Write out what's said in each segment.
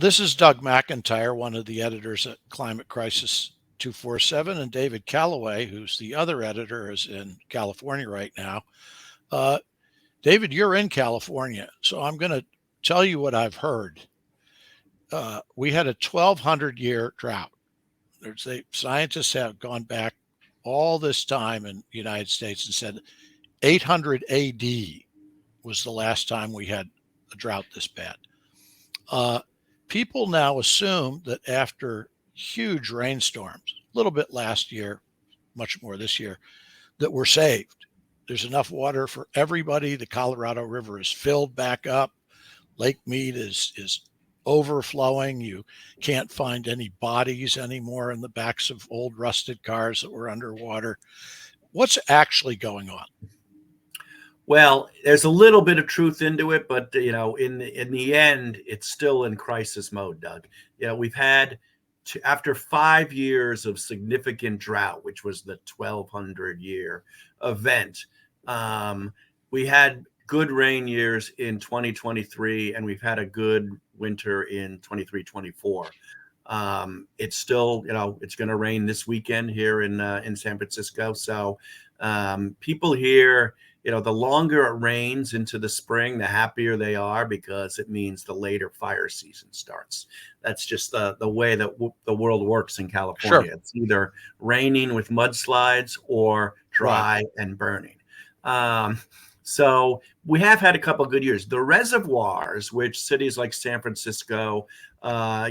This is Doug McIntyre, one of the editors at Climate Crisis 247, and David Calloway, who's the other editor, is in California right now. David, you're in California, so I'm going to tell you what I've heard. We had a 1,200-year drought. Scientists have gone back all this time in the United States and said 800 AD was the last time we had a drought this bad. People now assume that after huge rainstorms, a little bit last year, much more this year, that we're saved. There's enough water for everybody. The Colorado River is filled back up. Lake Mead is overflowing. You can't find any bodies anymore in the backs of old rusted cars that were underwater. What's actually going on? Well, there's a little bit of truth into it, but in the end, it's still in crisis mode, Doug. We've had after 5 years of significant drought, which was the 1,200-year event. We had good rain years in 2023, and we've had a good winter in 23-24. It's still, it's going to rain this weekend here in San Francisco. So people here, the longer it rains into the spring, the happier they are, because it means the later fire season starts. That's just the way that the world works in California. Sure. It's either raining with mudslides or dry and burning. So we have had a couple of good years. The reservoirs, which cities like San Francisco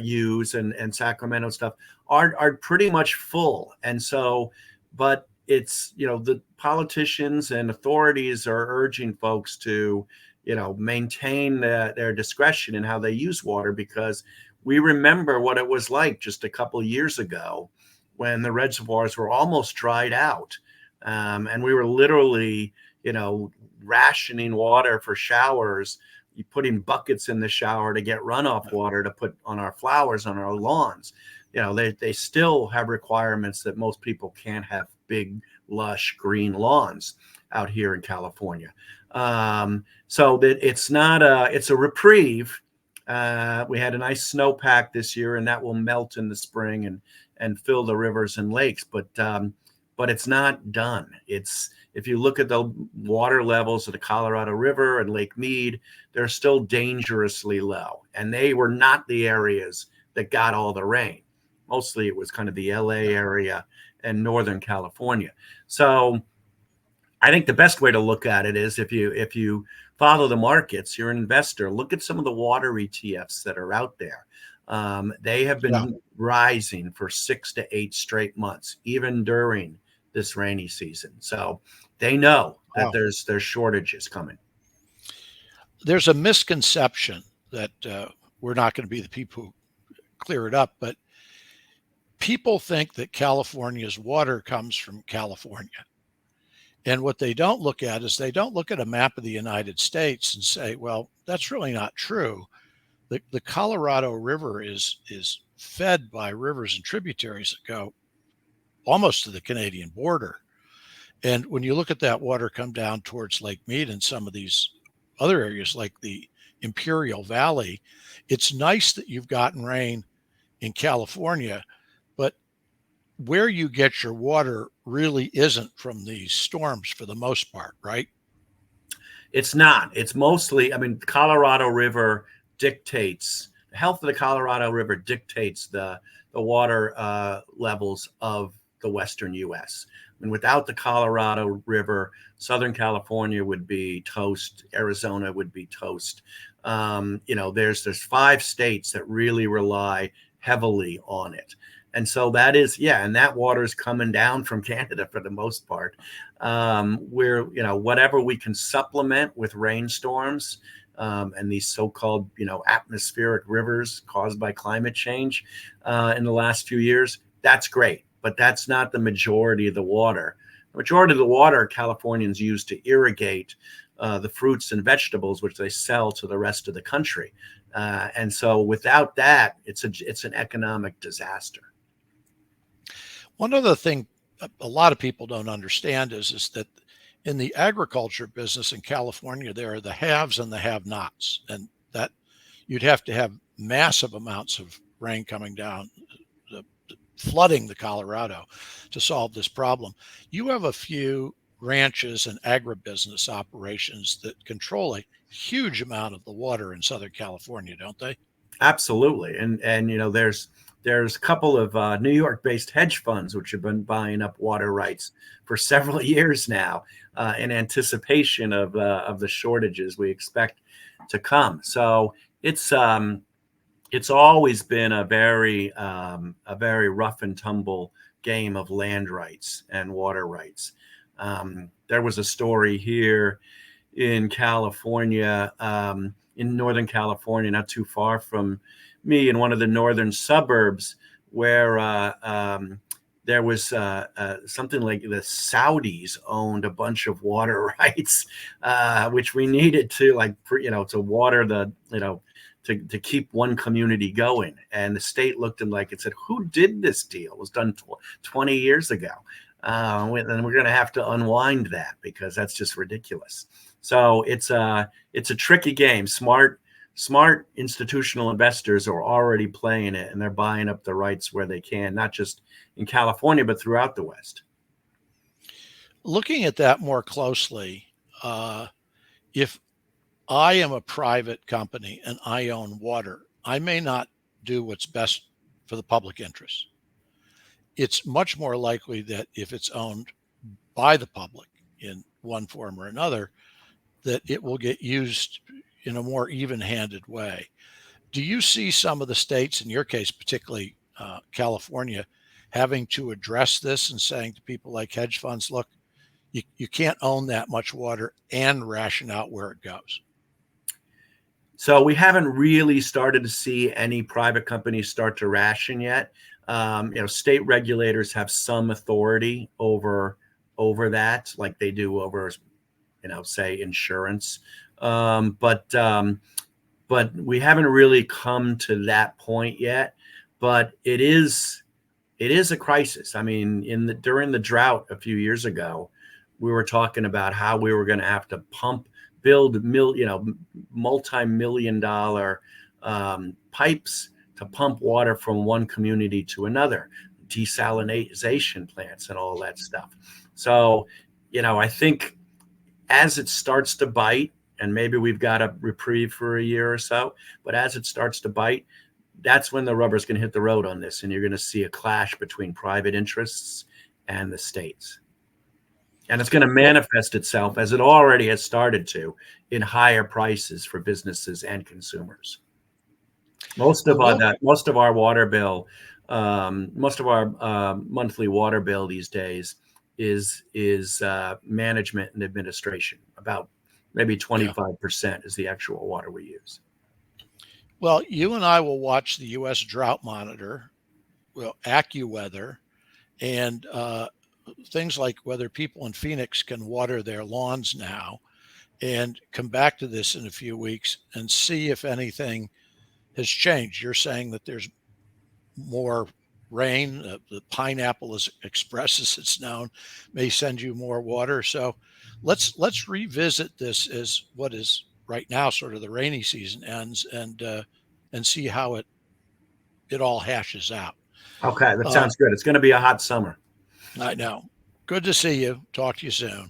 use and Sacramento stuff, are pretty much full. And so, but it's, the politicians and authorities are urging folks to, maintain their discretion in how they use water, because we remember what it was like just a couple of years ago when the reservoirs were almost dried out. And we were literally, rationing water for showers, putting buckets in the shower to get runoff water to put on our flowers, on our lawns. They still have requirements that most people can't have big, lush green lawns out here in California. So that it's a reprieve. We had a nice snowpack this year, and that will melt in the spring and fill the rivers and lakes. But it's not done. If you look at the water levels of the Colorado River and Lake Mead, they're still dangerously low. And they were not the areas that got all the rain. Mostly it was kind of the LA area and Northern California. So I think the best way to look at it is if you follow the markets, you're an investor, look at some of the water ETFs that are out there. They have been rising for 6 to 8 straight months, even during this rainy season. So they know that there's shortages coming. There's a misconception that we're not going to be the people who clear it up, but people think that California's water comes from California. And what they don't look at is they don't look at a map of the United States and say, well, that's really not true. The Colorado River is fed by rivers and tributaries that go almost to the Canadian border. And when you look at that water come down towards Lake Mead and some of these other areas like the Imperial Valley, it's nice that you've gotten rain in California, but where you get your water really isn't from these storms for the most part, right? It's not. It's mostly, the Colorado River dictates, the health of the Colorado River dictates the water levels of the Western U.S. And without the Colorado River, Southern California would be toast. Arizona would be toast. There's 5 states that really rely heavily on it. And so that is, and that water is coming down from Canada for the most part. Whatever we can supplement with rainstorms and these so-called, atmospheric rivers caused by climate change in the last few years, that's great. But that's not the majority of the water. The majority of the water Californians use to irrigate the fruits and vegetables, which they sell to the rest of the country. And so without that, it's an economic disaster. One other thing a lot of people don't understand is that in the agriculture business in California, there are the haves and the have-nots, and that you'd have to have massive amounts of rain coming down, flooding the Colorado to solve this problem. You have a few ranches and agribusiness operations that control a huge amount of the water in Southern California, don't they? Absolutely, and there's a couple of New York-based hedge funds which have been buying up water rights for several years now, in anticipation of the shortages we expect to come. So it's always been a very rough and tumble game of land rights and water rights. There was a story here in California, in Northern California, not too far from me, in one of the northern suburbs, where there was something like the Saudis owned a bunch of water rights, which we needed to to water the, to keep one community going. And the state looked at like and said, who did this deal? It was done 20 years ago. And we're going to have to unwind that because that's just ridiculous. So it's a tricky game. Smart institutional investors are already playing it, and they're buying up the rights where they can, not just in California, but throughout the West. Looking at that more closely, if I am a private company and I own water, I may not do what's best for the public interest. It's much more likely that if it's owned by the public in one form or another, that it will get used in a more even-handed way. Do you see some of the states, in your case, particularly California, having to address this and saying to people like hedge funds, look, you can't own that much water and ration out where it goes? So we haven't really started to see any private companies start to ration yet. State regulators have some authority over that, like they do over, say insurance. But we haven't really come to that point yet. But it is a crisis. I mean, during the drought a few years ago, we were talking about how we were going to have to build multi-million-dollar pipes to pump water from one community to another, desalination plants and all that stuff. So, I think as it starts to bite, and maybe we've got a reprieve for a year or so, but as it starts to bite, that's when the rubber's going to hit the road on this, and you're going to see a clash between private interests and the states. And it's going to manifest itself, as it already has started to, in higher prices for businesses and consumers. Most of our water bill, most of our monthly water bill these days is management and administration. About maybe 25% is the actual water we use. Well, you and I will watch the U.S. Drought Monitor, AccuWeather, and things like whether people in Phoenix can water their lawns now, and come back to this in a few weeks and see if anything has changed. You're saying that there's more rain. The Pineapple Express, as it's known, may send you more water. So let's revisit this as what is right now sort of the rainy season ends, and see how it all hashes out. Okay, that sounds good. It's going to be a hot summer. I know. Good to see you. Talk to you soon.